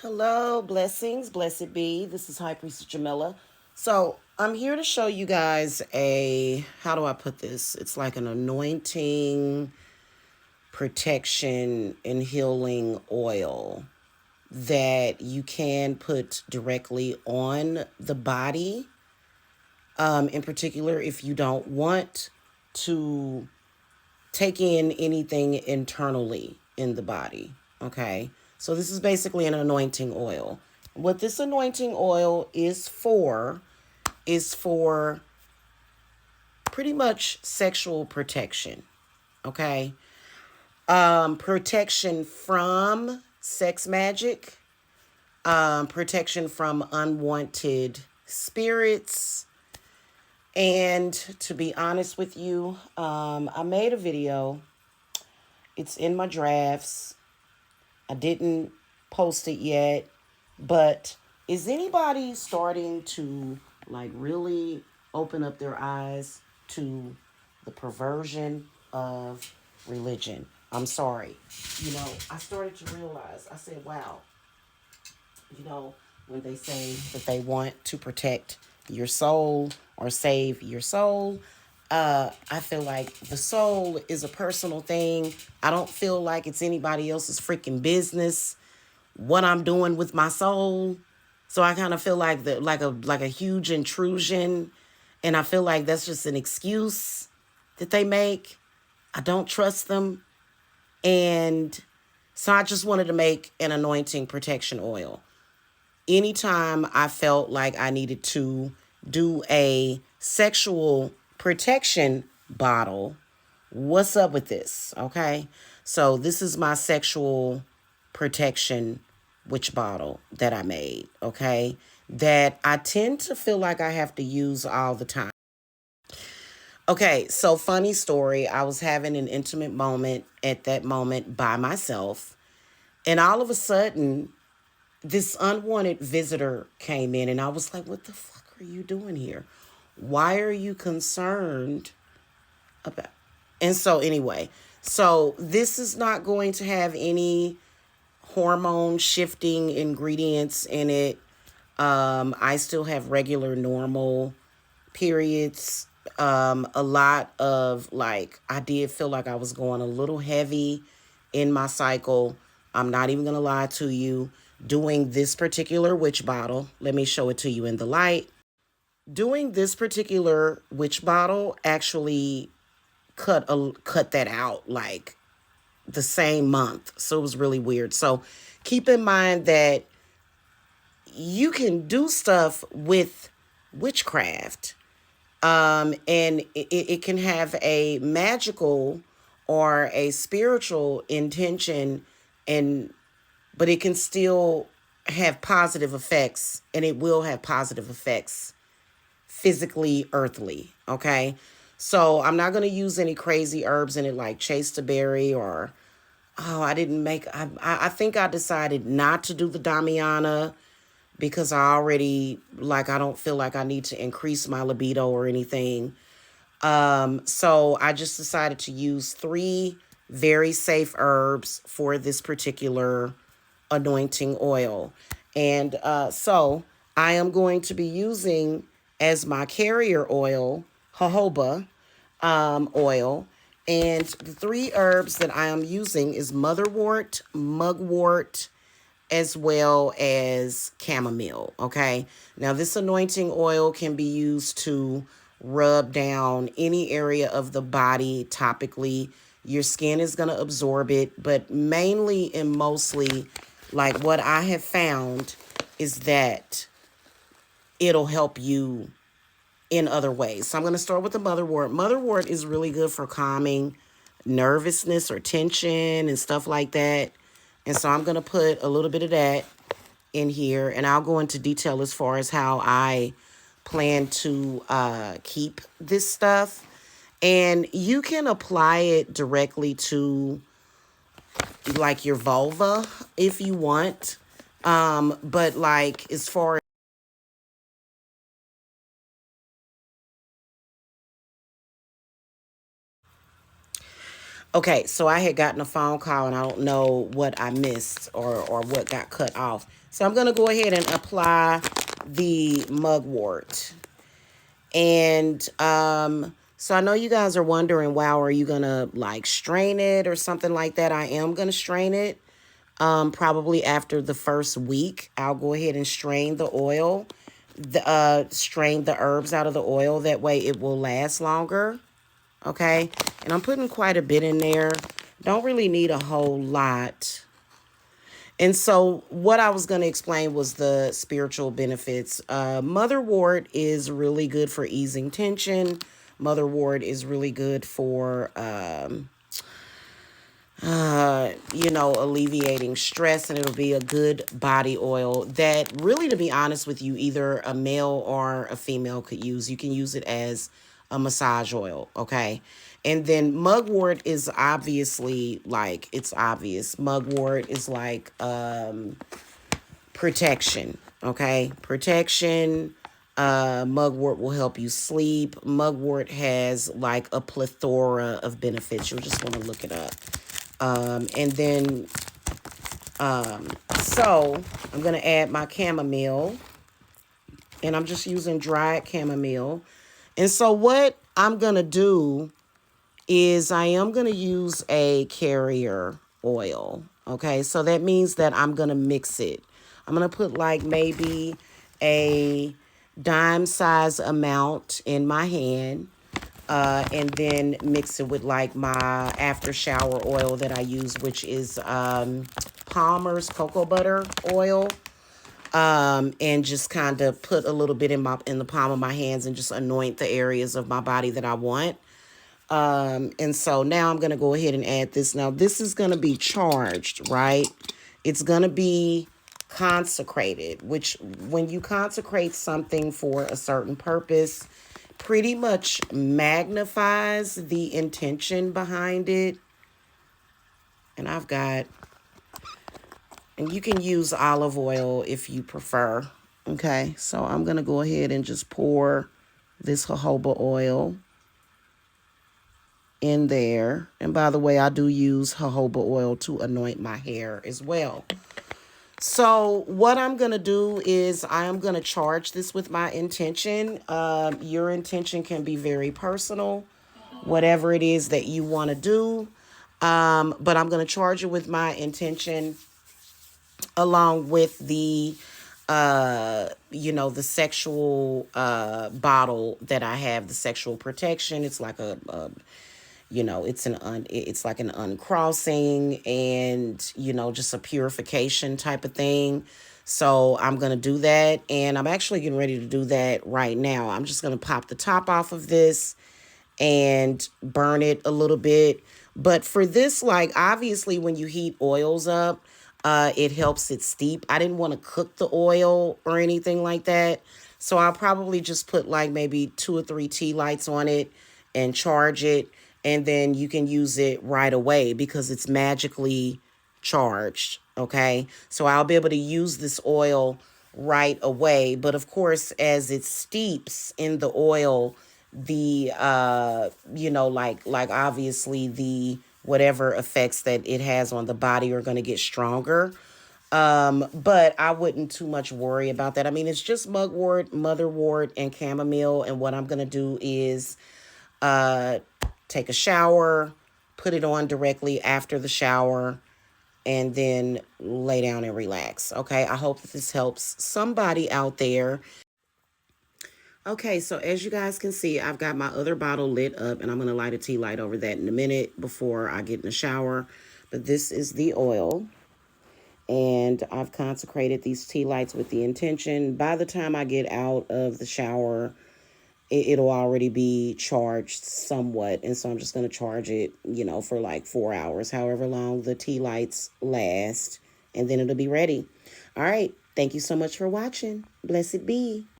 Hello, blessings, blessed be. This is High Priestess Jamila. So I'm here to show you guys how do I put this? It's like an anointing, protection, and healing oil that you can put directly on the body. In particular, if you don't want to take in anything internally in the body. Okay. So this is basically an anointing oil. What this anointing oil is for pretty much sexual protection. Okay. Protection from sex magic, protection from unwanted spirits. And to be honest with you, I made a video. It's in my drafts. I didn't post it yet, but is anybody starting to like really open up their eyes to the perversion of religion? I'm sorry. I started to realize, I said, wow, you know, when they say that they want to protect your soul or save your soul, I feel like the soul is a personal thing. I don't feel like it's anybody else's freaking business what I'm doing with my soul. So I kind of feel like like a huge intrusion, and I feel like that's just an excuse that they make. I don't trust them, and so I just wanted to make an anointing protection oil. Anytime I felt like I needed to do a sexual protection bottle, what's up with this? Okay. So this is my sexual protection witch bottle that I made. Okay. That I tend to feel like I have to use all the time. Okay. So, funny story. I was having an intimate moment at that moment by myself. And all of a sudden, this unwanted visitor came in, and I was like, what the fuck are you doing here? Why are you concerned about? And so, anyway, so this is not going to have any hormone shifting ingredients in it. I still have regular, normal periods. A lot of like, I did feel like I was going a little heavy in my cycle. I'm not even going to lie to you. Doing this particular witch bottle, let me show it to you in the light. Doing this particular witch bottle actually cut that out like the same month. So it was really weird. So keep in mind that you can do stuff with witchcraft. And it can have a magical or a spiritual intention, and but it can still have positive effects, and it will have positive effects physically, earthly. Okay. So I'm not going to use any crazy herbs in it like chasteberry or, oh, I think I decided not to do the Damiana because I don't feel like I need to increase my libido or anything. So I just decided to use three very safe herbs for this particular anointing oil. And so I am going to be using as my carrier oil, jojoba oil. And the three herbs that I am using is motherwort, mugwort, as well as chamomile. Okay. Now, this anointing oil can be used to rub down any area of the body topically. Your skin is going to absorb it, but mainly and mostly, like what I have found is that it'll help you in other ways. So I'm going to start with the motherwort. Motherwort is really good for calming nervousness or tension and stuff like that. And so I'm going to put a little bit of that in here, and I'll go into detail as far as how I plan to keep this stuff. And you can apply it directly to like your vulva if you want. But like as far Okay, so I had gotten a phone call and I don't know what I missed or what got cut off. So I'm going to go ahead and apply the mugwort. And so I know you guys are wondering, wow, are you going to like strain it or something like that? I am going to strain it. Probably after the first week, I'll go ahead and strain the oil, strain the herbs out of the oil. That way it will last longer. Okay. And I'm putting quite a bit in there. Don't really need a whole lot. And so what I was going to explain was the spiritual benefits. Motherwort is really good for easing tension. Motherwort is really good for, alleviating stress, and it'll be a good body oil that really, to be honest with you, either a male or a female could use. You can use it as a massage oil, okay? And then mugwort is obviously like, it's obvious. Mugwort is like protection, okay? Protection. Mugwort will help you sleep. Mugwort has like a plethora of benefits. You'll just want to look it up. And then, so I'm going to add my chamomile, and I'm just using dried chamomile. And so what I'm going to do is I am going to use a carrier oil. Okay. So that means that I'm going to mix it. I'm going to put like maybe a dime size amount in my hand. And then mix it with like my after shower oil that I use, which is Palmer's cocoa butter oil. And just kind of put a little bit in the palm of my hands and just anoint the areas of my body that I want. And so now I'm going to go ahead and add this. Now this is going to be charged, right? It's going to be consecrated, which when you consecrate something for a certain purpose, pretty much magnifies the intention behind it. And and you can use olive oil if you prefer. Okay, so I'm going to go ahead and just pour this jojoba oil in there. And by the way, I do use jojoba oil to anoint my hair as well. So what I'm going to do is I am going to charge this with my intention. Your intention can be very personal, whatever it is that you want to do. But I'm going to charge it with my intention along with the, the sexual bottle that I have, the sexual protection. It's like it's like an uncrossing and, just a purification type of thing. So I'm going to do that. And I'm actually getting ready to do that right now. I'm just going to pop the top off of this and burn it a little bit. But for this, like, obviously when you heat oils up, it helps it steep. I didn't want to cook the oil or anything like that. So I'll probably just put like maybe 2 or 3 tea lights on it and charge it. And then you can use it right away because it's magically charged, okay? So I'll be able to use this oil right away. But of course, as it steeps in the oil, the, like obviously the whatever effects that it has on the body are going to get stronger. But I wouldn't too much worry about that. I mean, it's just mugwort, motherwort, and chamomile. And what I'm going to do is, take a shower, put it on directly after the shower, and then lay down and relax. Okay, I hope that this helps somebody out there. Okay, so as you guys can see, I've got my other bottle lit up, and I'm going to light a tea light over that in a minute before I get in the shower. But this is the oil, and I've consecrated these tea lights with the intention. By the time I get out of the shower, it'll already be charged somewhat. And so I'm just going to charge it, for like 4 hours, however long the tea lights last, and then it'll be ready. All right. Thank you so much for watching. Blessed be.